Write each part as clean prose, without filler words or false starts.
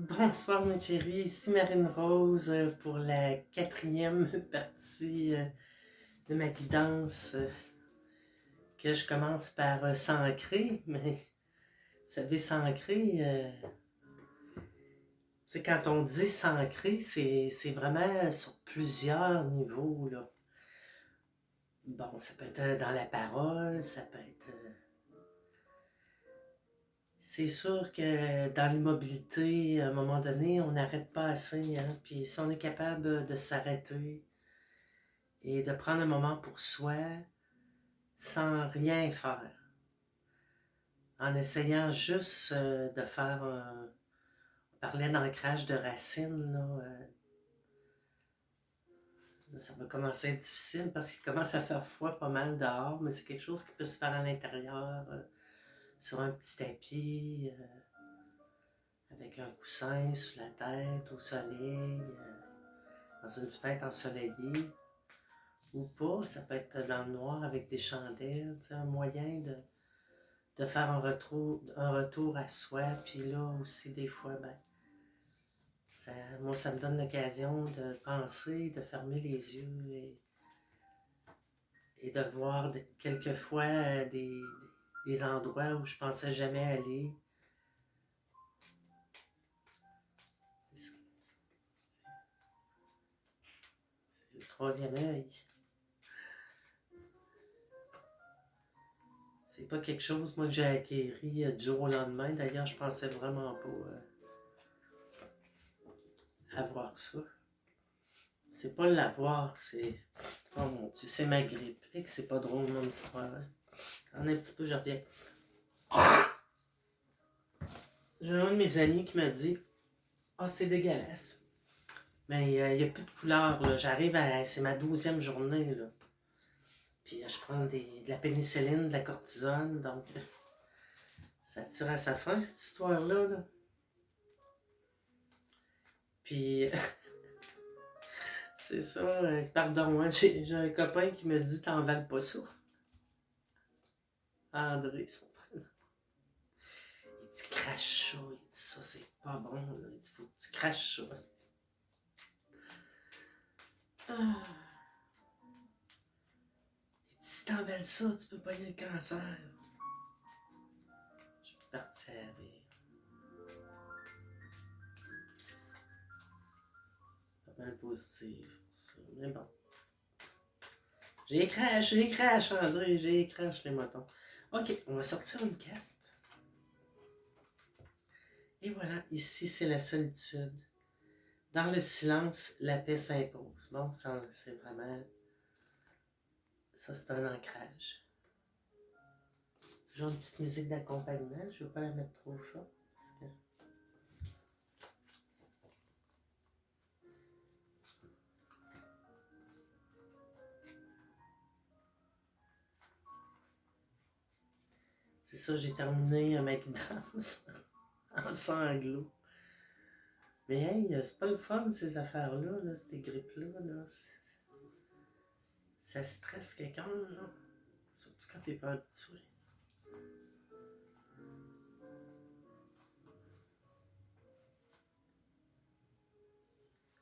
Bonsoir mes chéris, ici Marine Rose pour la 4e partie de ma guidance que je commence par s'ancrer, mais vous savez s'ancrer, quand on dit s'ancrer, c'est vraiment sur plusieurs niveaux là. Bon, ça peut être dans la parole, ça peut être... C'est sûr que dans l'immobilité, à un moment donné, on n'arrête pas assez, hein? Puis si on est capable de s'arrêter et de prendre un moment pour soi, sans rien faire, en essayant juste de faire un... On parlait d'ancrage de racines, là, ça va commencer à être difficile parce qu'il commence à faire froid pas mal dehors, mais c'est quelque chose qui peut se faire à l'intérieur, sur un petit tapis, avec un coussin sous la tête, au soleil, dans une fenêtre ensoleillée, ou pas, ça peut être dans le noir avec des chandelles, un moyen de faire un retour à soi, puis là aussi des fois, moi ça me donne l'occasion de penser, de fermer les yeux et de voir quelquefois des endroits où je pensais jamais aller. C'est le troisième œil. C'est pas quelque chose, moi, que j'ai acquéri du jour au lendemain. D'ailleurs, je pensais vraiment pas avoir ça. C'est pas l'avoir, c'est... Oh mon Dieu, c'est ma grippe. Et que c'est pas drôle, mon histoire. Hein? En un petit peu, je reviens. J'ai un de mes amis qui m'a dit « Ah, c'est dégueulasse. Mais il n'y a plus de couleur, là. J'arrive à... C'est ma 12e journée, là. Puis je prends de la pénicilline, de la cortisone, donc... Ça tire à sa fin, cette histoire-là, là. Puis... C'est ça, pardon, hein, j'ai un copain qui me dit « T'en vales pas ça. » André, son prénom. Il dit « Crache ça. » Il dit « Ça, c'est pas bon. Là. » Il dit « Faut que tu craches ça. » Ah. Il dit « Si t'envales ça, tu peux pogner le cancer. » Je suis parti à rire. Pas mal positif pour ça, mais bon. J'ai crash, André, j'ai crash les motons. Ok, on va sortir une carte. Et voilà, ici c'est la solitude. Dans le silence, la paix s'impose. Bon, ça c'est vraiment... Ça c'est un ancrage. Toujours une petite musique d'accompagnement, je ne veux pas la mettre trop fort. Parce que... C'est ça, j'ai terminé ma guidance en sanglots. Mais hey, c'est pas le fun ces affaires-là, là, ces grippes-là. Là. Ça stresse quelqu'un, là. Surtout quand t'es pas habitué.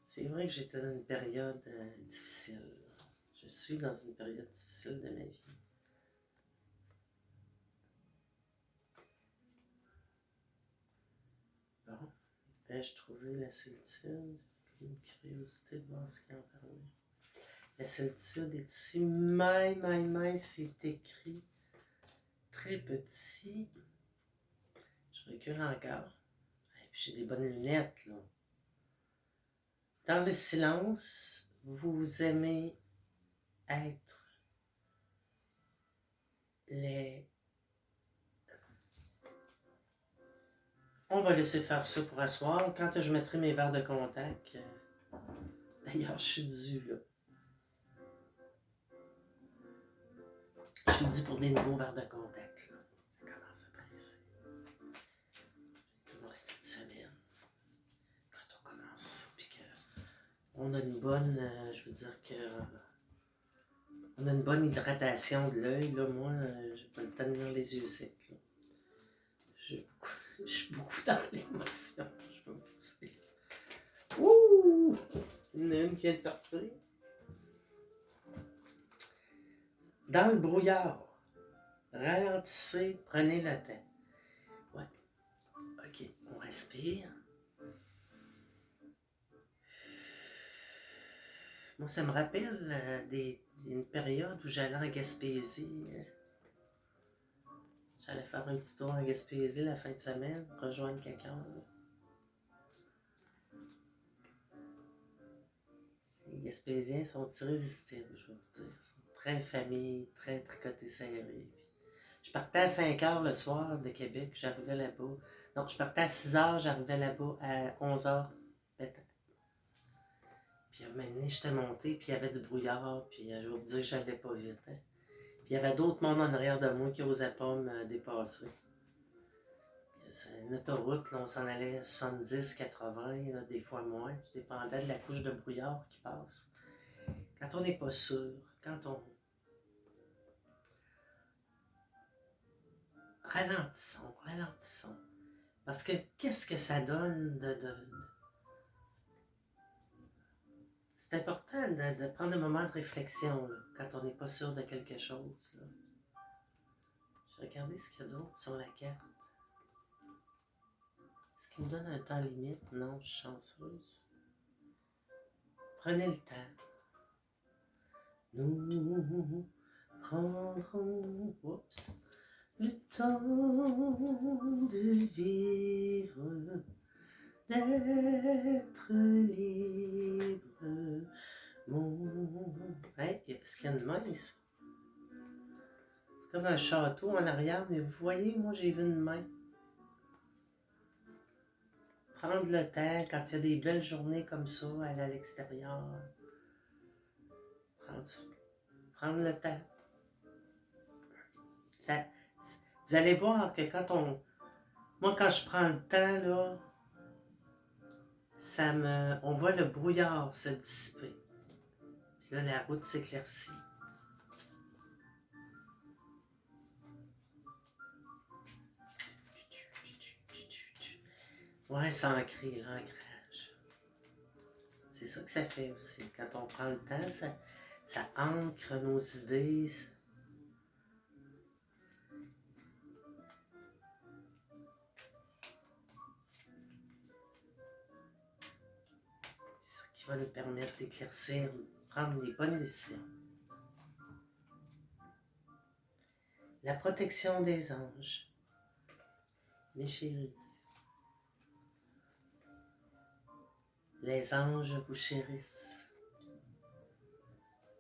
C'est vrai que j'étais dans une période difficile. Je suis dans une période difficile de ma vie. Bon, ai-je trouvé la solitude? Une curiosité de voir ce qu'il en parlait. La solitude est ici. C'est écrit très petit. Je recule encore. Et puis j'ai des bonnes lunettes, là. Dans le silence, vous aimez être les... On va laisser faire ça pour asseoir. Quand je mettrai mes verres de contact... D'ailleurs, je suis due, là. Je suis due pour des nouveaux verres de contact, là. Ça commence à presser. Il va rester une semaine. Quand on commence ça, puis qu'on a une bonne... je veux dire que... on a une bonne hydratation de l'œil, là. Moi, j'ai pas le temps de tenir les yeux secs, là. Je suis beaucoup dans l'émotion, je veux vous dire. qui vient de partir. Dans le brouillard, ralentissez, prenez le temps. Ouais. OK, on respire. Moi, ça me rappelle une période où j'allais en Gaspésie. J'allais faire un petit tour en Gaspésie la fin de semaine, rejoindre quelqu'un. Les Gaspésiens sont irrésistibles, je vais vous dire. Ils sont très famille, très tricotés serrés. Je partais à 5 heures le soir de Québec, j'arrivais là-bas. Donc, je partais à 6 heures, j'arrivais là-bas à 11 heures. Puis à un moment donné, j'étais monté, puis il y avait du brouillard, puis je vais vous dire que j'allais pas vite. Hein. Puis il y avait d'autres mondes en arrière de moi qui n'osaient pas me dépasser. C'est une autoroute, là, on s'en allait 70, 80, là, des fois moins. Tout dépendait de la couche de brouillard qui passe. Quand on n'est pas sûr, quand on... Ralentissons. Parce que qu'est-ce que ça donne C'est important de prendre un moment de réflexion là, quand on n'est pas sûr de quelque chose. Là. Je vais regarder ce qu'il y a d'autre sur la carte. Est-ce qu'il me donne un temps limite? Non, je suis chanceuse. Prenez le temps. Nous prendrons le temps de vivre, d'être libre. Hey, est-ce qu'il y a une main ici? C'est comme un château en arrière, mais vous voyez, moi j'ai vu une main. Prendre le temps, quand il y a des belles journées comme ça, aller à l'extérieur. Prendre le temps. Vous allez voir que quand on... Moi, quand je prends le temps, là, on voit le brouillard se dissiper. Puis là, la route s'éclaircit. Ouais, c'est ancré, l'ancrage. C'est ça que ça fait aussi. Quand on prend le temps, ça ancre nos idées. C'est ça qui va nous permettre d'éclaircir, de prendre les bonnes décisions. La protection des anges. Mes chéris. Les anges vous chérissent.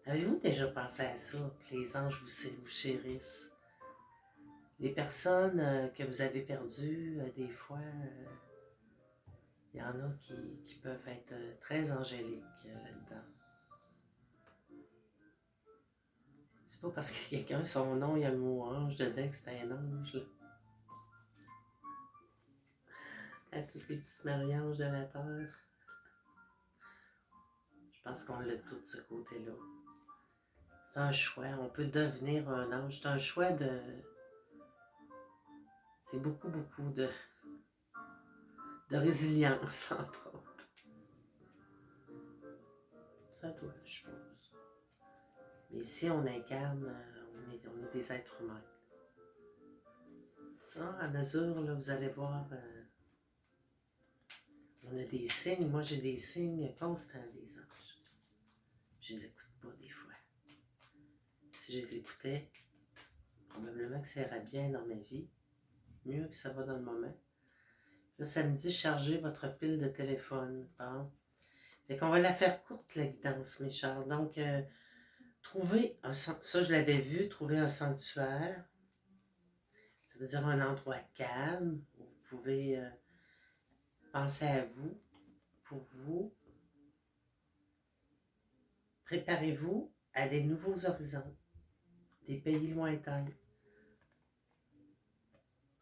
Avez-vous déjà pensé à ça, que les anges vous chérissent? Les personnes que vous avez perdues, des fois, il y en a qui peuvent être très angéliques là-dedans. C'est pas parce que quelqu'un, son nom, il y a le mot ange dedans que c'est un ange. Là. À toutes les petites Marie-Anges de la terre. Je pense qu'on l'a tout de ce côté-là. C'est un choix. On peut devenir un ange. C'est un choix de... C'est beaucoup de résilience, entre autres. Ça doit, je pense. Mais ici, on incarne, on est des êtres humains. Ça, à mesure, là, vous allez voir, on a des signes. Moi, j'ai des signes constants des anges. Je les écoute pas des fois. Si je les écoutais, probablement que ça irait bien dans ma vie. Mieux que ça va dans le moment. Là, ça me dit charger votre pile de téléphone. Bon. Fait qu'on va la faire courte, la guidance, mes chers. Donc, trouver ça je l'avais vu, trouver un sanctuaire. Ça veut dire un endroit calme où vous pouvez penser à vous, pour vous. Préparez-vous à des nouveaux horizons, des pays lointains.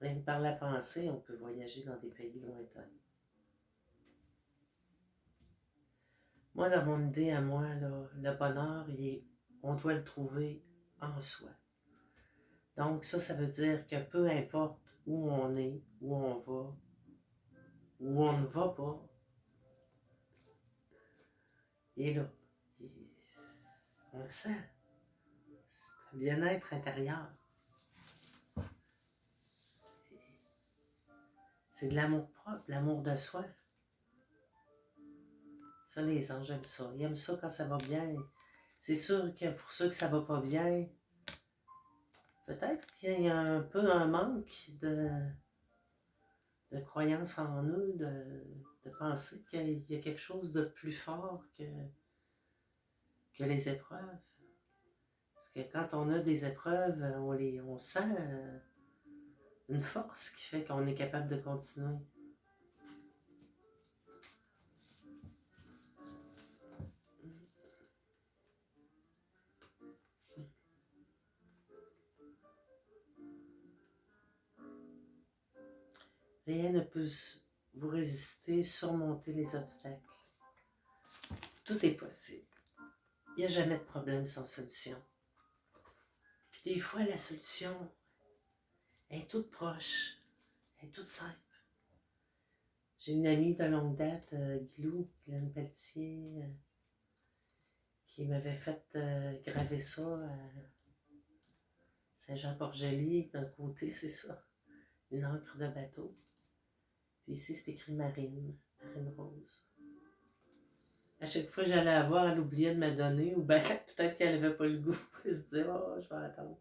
Rien que par la pensée, on peut voyager dans des pays lointains. Moi, dans mon idée à moi, là, le bonheur, on doit le trouver en soi. Donc ça veut dire que peu importe où on est, où on va, où on ne va pas, il est là. On le sent. C'est un bien-être intérieur. C'est de l'amour propre, de l'amour de soi. Ça, les anges aiment ça. Ils aiment ça quand ça va bien. C'est sûr que pour ceux que ça va pas bien, peut-être qu'il y a un peu un manque de croyance en eux, de penser qu'il y a quelque chose de plus fort que les épreuves. Parce que quand on a des épreuves, on sent une force qui fait qu'on est capable de continuer. Rien ne peut vous résister, surmonter les obstacles. Tout est possible. Il n'y a jamais de problème sans solution. Puis des fois, la solution est toute proche, est toute simple. J'ai une amie de longue date, Guilou, Glenn Pelletier, qui m'avait fait graver ça à Saint-Jean-Port-Joli. D'un côté, c'est ça, une encre de bateau. Puis ici, c'est écrit Marine, Marine Rose. À chaque fois que j'allais la voir, elle oubliait de me donner, ou bien peut-être qu'elle n'avait pas le goût. Elle se disait, oh, je vais attendre.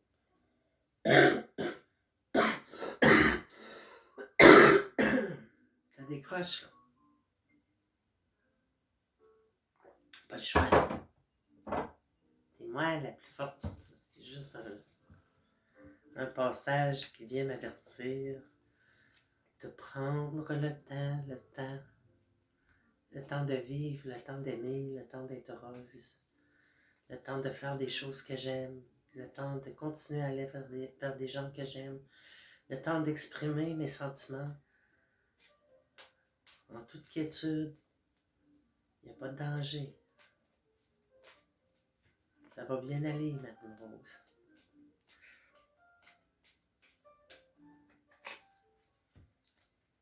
Ça décroche, là. Pas le choix. C'est moi la plus forte. C'est juste un passage qui vient m'avertir de prendre le temps de vivre, le temps d'aimer, le temps d'être heureuse, le temps de faire des choses que j'aime, le temps de continuer à aller vers des gens que j'aime, le temps d'exprimer mes sentiments en toute quiétude. Il n'y a pas de danger. Ça va bien aller, Marine Rose.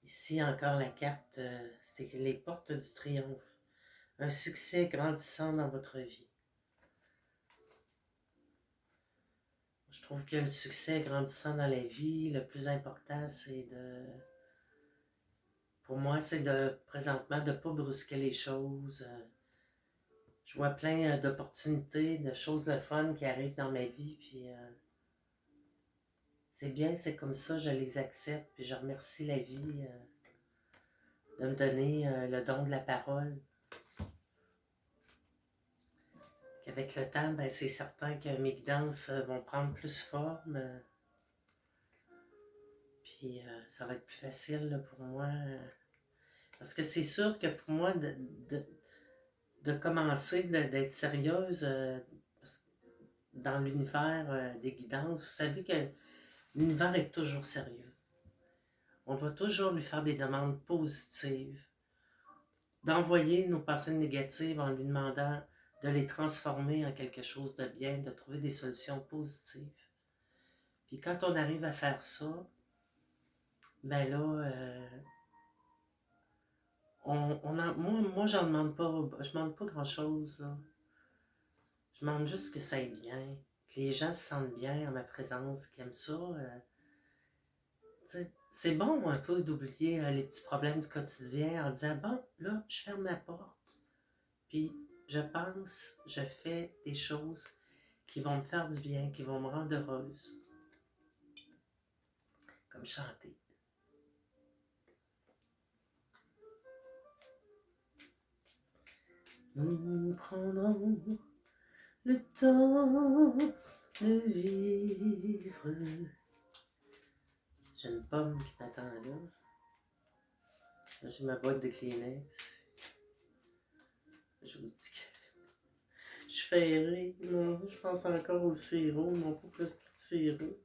Ici encore la carte, c'est les portes du triomphe. Un succès grandissant dans votre vie. Je trouve que le succès grandissant dans la vie, le plus important, c'est pour moi, c'est présentement, de ne pas brusquer les choses. Je vois plein d'opportunités, de choses de fun qui arrivent dans ma vie, puis c'est bien, c'est comme ça, je les accepte, puis je remercie la vie de me donner le don de la parole. Qu'avec le temps, ben, c'est certain que mes guidances vont prendre plus forme. Puis ça va être plus facile là, pour moi. Parce que c'est sûr que pour moi, de commencer, d'être sérieuse dans l'univers des guidances, vous savez que l'univers est toujours sérieux. On doit toujours lui faire des demandes positives, d'envoyer nos pensées négatives en lui demandant de les transformer en quelque chose de bien, de trouver des solutions positives. Puis quand on arrive à faire ça, ben là, moi j'en demande pas, je demande pas grand-chose, là. Je demande juste que ça aille bien, que les gens se sentent bien en ma présence, qu'ils aiment ça. C'est bon un peu d'oublier les petits problèmes du quotidien en disant, bon, là, je ferme ma porte, puis je pense, je fais des choses qui vont me faire du bien, qui vont me rendre heureuse. Comme chanter. Nous prendrons le temps de vivre. J'ai une pomme qui m'attend là. J'ai ma boîte de Kleenex. Je vous dis que je suis ferrée. Non, je pense encore au sirop, non pas presque de sirop.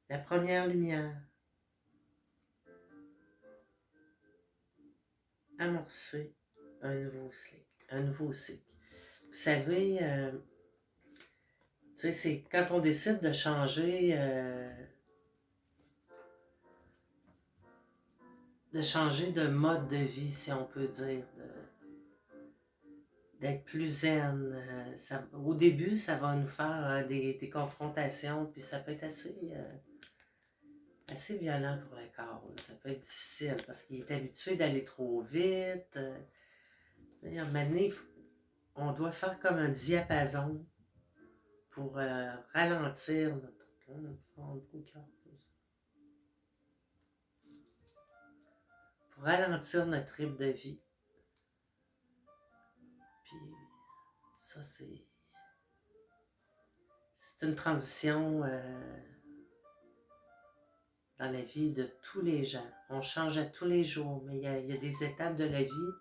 La première lumière. Amorcer un nouveau cycle. Vous savez, c'est quand on décide de changer de changer de mode de vie, si on peut dire, d'être plus zen. Au début, ça va nous faire des confrontations, puis ça peut être assez violent pour le corps. Là. Ça peut être difficile parce qu'il est habitué d'aller trop vite. À un moment donné, on doit faire comme un diapason pour ralentir notre... Pour ralentir notre rythme de vie. Puis ça, c'est une transition dans la vie de tous les gens. On change à tous les jours, mais il y a des étapes de la vie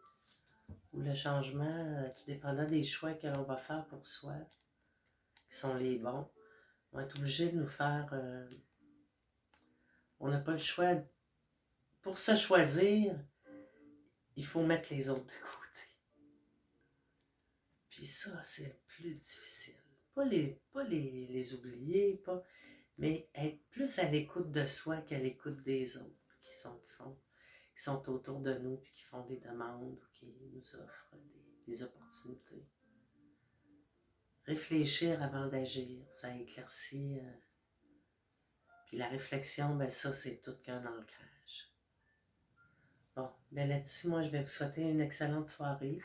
où le changement, tout dépendant des choix que l'on va faire pour soi, qui sont les bons, on va être obligé de nous faire... on n'a pas le choix. Pour se choisir, il faut mettre les autres de côté. Puis ça, c'est le plus difficile. Pas les oublier, mais être plus à l'écoute de soi qu'à l'écoute des autres qui sont autour de nous puis qui font des demandes ou qui nous offrent des opportunités. Réfléchir avant d'agir, ça éclaircit. Puis la réflexion, ben ça, c'est tout qu'un ancrage. Bon, ben là-dessus, moi, je vais vous souhaiter une excellente soirée.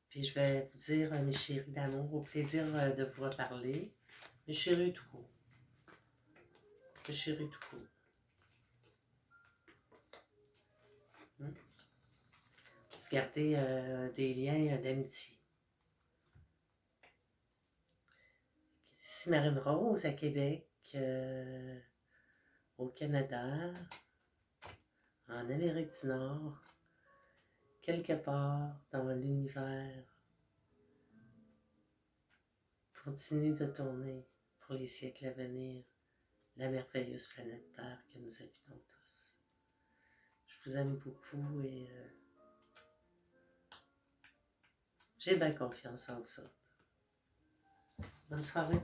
Puis je vais vous dire, mes chéris d'amour, au plaisir de vous reparler. Mes chéris tout court. Mes chéris tout court. Se garder des liens d'amitié. Ici Marine Rose à Québec, au Canada, en Amérique du Nord, quelque part dans l'univers, continue de tourner pour les siècles à venir la merveilleuse planète Terre que nous habitons tous. Je vous aime beaucoup et j'ai bien confiance en vous autres. Bonne soirée.